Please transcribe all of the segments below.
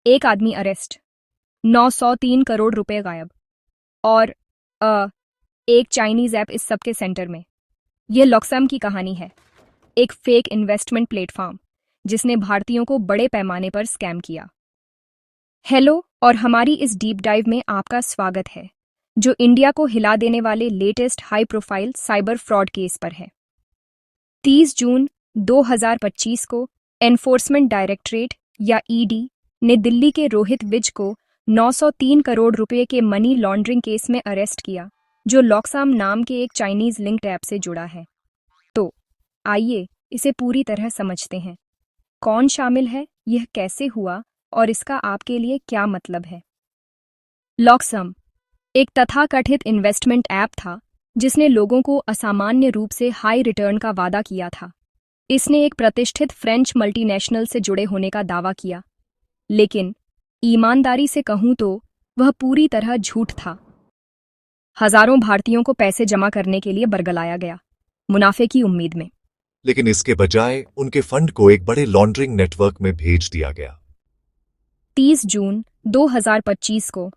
एक आदमी अरेस्ट, 903 करोड़ रुपए गायब और अ, एक चाइनीज ऐप इस सब के सेंटर में। यह लॉक्सम की कहानी है, एक फेक इन्वेस्टमेंट प्लेटफॉर्म जिसने भारतीयों को बड़े पैमाने पर स्कैम किया। हेलो और हमारी इस डीप डाइव में आपका स्वागत है, जो इंडिया को हिला देने वाले latest high profile cyber fraud case पर है। 30 जून 2025 को एनफोर्समेंट डायरेक्टरेट या ईडी ने दिल्ली के रोहित विज को 903 करोड़ रुपए के मनी लॉन्ड्रिंग केस में अरेस्ट किया, जो लॉक्सम नाम के एक चाइनीज लिंक्ड ऐप से जुड़ा है। तो आइए इसे पूरी तरह समझते हैं। कौन शामिल है, यह कैसे हुआ और इसका आपके लिए क्या मतलब है। लॉक्सम एक तथाकथित इन्वेस्टमेंट ऐप था जिसने लोगों को असामान्य रूप से हाई रिटर्न का वादा किया था। इसने एक प्रतिष्ठित फ्रेंच मल्टीनेशनल से जुड़े होने का दावा किया, लेकिन ईमानदारी से कहूं तो वह पूरी तरह झूठ था। हजारों भारतीयों को पैसे जमा करने के लिए बरगलाया गया, मुनाफे की उम्मीद में। लेकिन इसके बजाय उनके फंड को एक बड़े लॉन्ड्रिंग नेटवर्क में भेज दिया गया। 30 जून 2025 को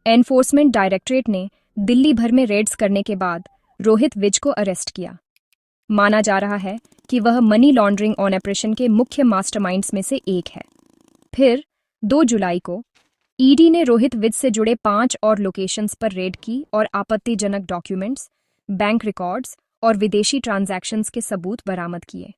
एनफोर्समेंट डायरेक्टरेट ने दिल्ली भर में रेड्स करने के बाद रोहित विज को अरेस्ट किया। माना जा रहा है कि वह मनी लॉन्ड्रिंग ऑपरेशन के मुख्य मास्टरमाइंड्स में से एक है। फिर 2 जुलाई को ईडी ने रोहित विज से जुड़े 5 और लोकेशंस पर रेड की और आपत्तिजनक डॉक्यूमेंट्स, बैंक रिकॉर्ड्स और विदेशी ट्रांजैक्शंस के सबूत बरामद किए।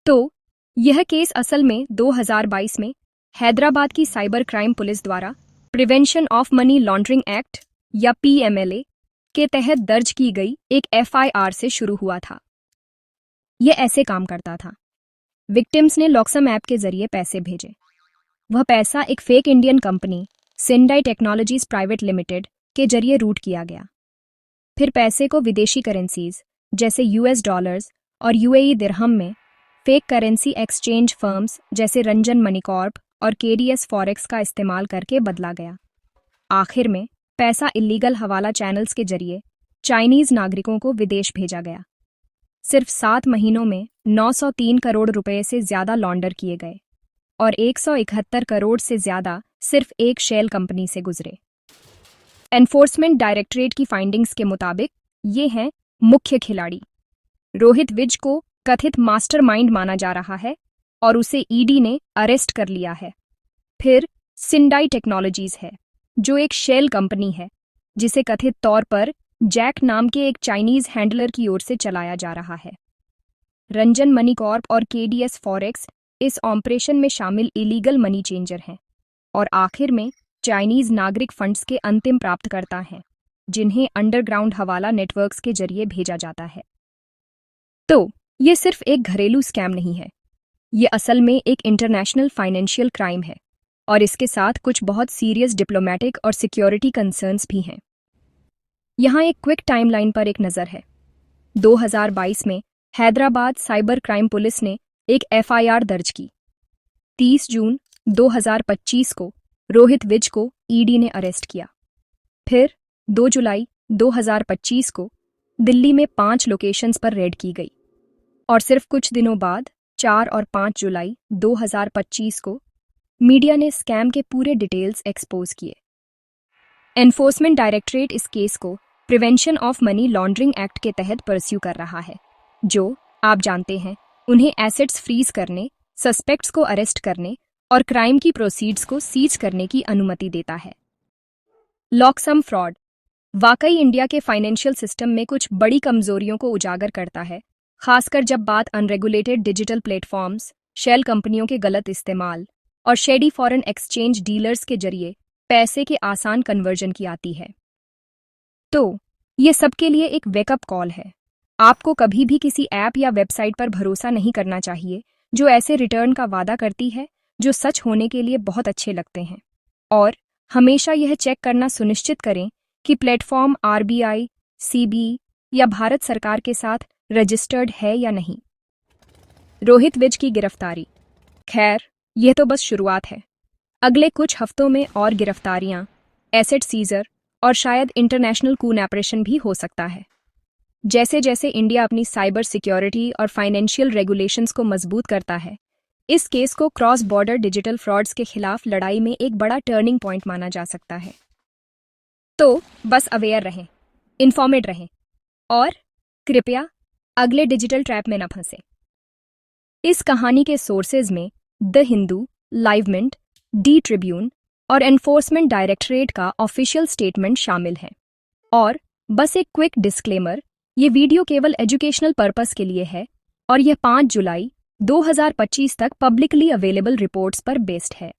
तो यह केस असल में 2022 में हैदराबाद की साइबर क्राइम पुलिस द्वारा prevention of money laundering act या पीएमएलए के तहत दर्ज की गई एक एफआईआर से शुरू हुआ था। यह ऐसे काम करता था। विक्टिम्स ने लॉक्सम ऐप के जरिए पैसे भेजे। वह पैसा एक फेक इंडियन कंपनी सिंडाई टेक्नोलॉजीज प्राइवेट लिमिटेड के जरिए रूट किया गया। फिर पैसे को विदेशी करेंसीज जैसे यूएस डॉलर्स और यूएई दिरहम में फेक करेंसी एक्सचेंज फर्म्स जैसे रंजन मनीकॉर्प और केडीएस फॉरेक्स का इस्तेमाल करके बदला गया। आखिर में पैसा इल्लीगल हवाला चैनल्स के जरिए चाइनीज नागरिकों को विदेश भेजा गया। सिर्फ 7 महीनों में 903 करोड़ रुपए से ज्यादा लॉन्डर किए गए और 171 करोड़ से ज्यादा सिर्फ एक शेल कंपनी से गुजरे। एनफोर्समेंट डायरेक्टरेट की फाइंडिंग्स के मुताबिक ये हैं मुख्य खिलाड़ी। रोहित विज को कथित मास्टरमाइंड माना जा रहा है और उसे ईडी ने अरेस्ट कर लिया है। फिर सिंडाई टेक्नोलॉजीज है, जो एक शेल कंपनी है जिसे कथित तौर पर जैक नाम के एक चाइनीज हैंडलर की ओर से चलाया जा रहा है। रंजन मनी कॉर्प और केडीएस फॉरेक्स इस ऑपरेशन में शामिल इलीगल मनी चेंजर हैं और आखिर में चाइनीज नागरिक फंड्स के अंतिम प्राप्तकर्ता हैं, जिन्हें अंडरग्राउंड हवाला नेटवर्क्स के जरिए भेजा जाता है। तो ये सिर्फ एक घरेलू स्कैम नहीं है, ये असल में एक इंटरनेशनल फाइनेंशियल क्राइम है और इसके साथ कुछ बहुत सीरियस डिप्लोमेटिक और सिक्योरिटी कंसर्न्स भी हैं। यहाँ एक क्विक टाइमलाइन पर एक नज़र है। 2022 में हैदराबाद साइबर क्राइम पुलिस ने एक एफआईआर दर्ज की। 30 जून 2025 को रोहित विज को ईडी ने अरेस्ट किया। फिर 2 जुलाई 2025 को दिल्ली में 5 लोकेशंस पर रेड की गई और सिर्फ कुछ दिनों बाद 4 और 5 जुलाई 2025 को मीडिया ने स्कैम के पूरे डिटेल्स एक्सपोज किए। एनफोर्समेंट डायरेक्टरेट इस केस को prevention of money laundering act के तहत परस्यू कर रहा है, जो आप जानते हैं उन्हें एसेट्स फ्रीज करने, सस्पेक्ट्स को अरेस्ट करने और क्राइम की प्रोसीड्स को सीज करने की अनुमति देता है। लॉक्सम फ्रॉड वाकई इंडिया के फाइनेंशियल सिस्टम में कुछ बड़ी कमजोरियों को उजागर करता है, खासकर जब बात अनरेगुलेटेड डिजिटल प्लेटफॉर्म्स, शेल कंपनियों के गलत इस्तेमाल और शेडी फॉरेन एक्सचेंज डीलर्स के जरिए पैसे के आसान कन्वर्जन की आती है। तो ये सबके लिए एक वेकअप कॉल है। आपको कभी भी किसी ऐप या वेबसाइट पर भरोसा नहीं करना चाहिए जो ऐसे रिटर्न का वादा करती है जो सच होने के लिए बहुत अच्छे लगते हैं। और हमेशा यह चेक करना सुनिश्चित करें कि प्लेटफॉर्म आरबीआई, सीबी या भारत सरकार के साथ रजिस्टर्ड है या नहीं। रोहित विज की गिरफ्तारी, खैर यह तो बस शुरुआत है। अगले कुछ हफ्तों में और गिरफ्तारियां, एसेट सीजर और शायद इंटरनेशनल कून ऑपरेशन भी हो सकता है। जैसे जैसे इंडिया अपनी साइबर सिक्योरिटी और फाइनेंशियल रेगुलेशंस को मजबूत करता है, इस केस को क्रॉस बॉर्डर डिजिटल फ्रॉड्स के खिलाफ लड़ाई में एक बड़ा टर्निंग पॉइंट माना जा सकता है। तो बस अवेयर रहें, इन्फॉर्मेड रहें और कृपया अगले डिजिटल ट्रैप में न फंसे। इस कहानी के सोर्सेज में the Hindu, Live Mint, the Tribune और एनफोर्समेंट डायरेक्टरेट का ऑफिशियल स्टेटमेंट शामिल है। और बस एक क्विक डिस्क्लेमर, ये वीडियो केवल एजुकेशनल पर्पस के लिए है और यह 5 जुलाई 2025 तक पब्लिकली अवेलेबल रिपोर्ट्स पर बेस्ड है।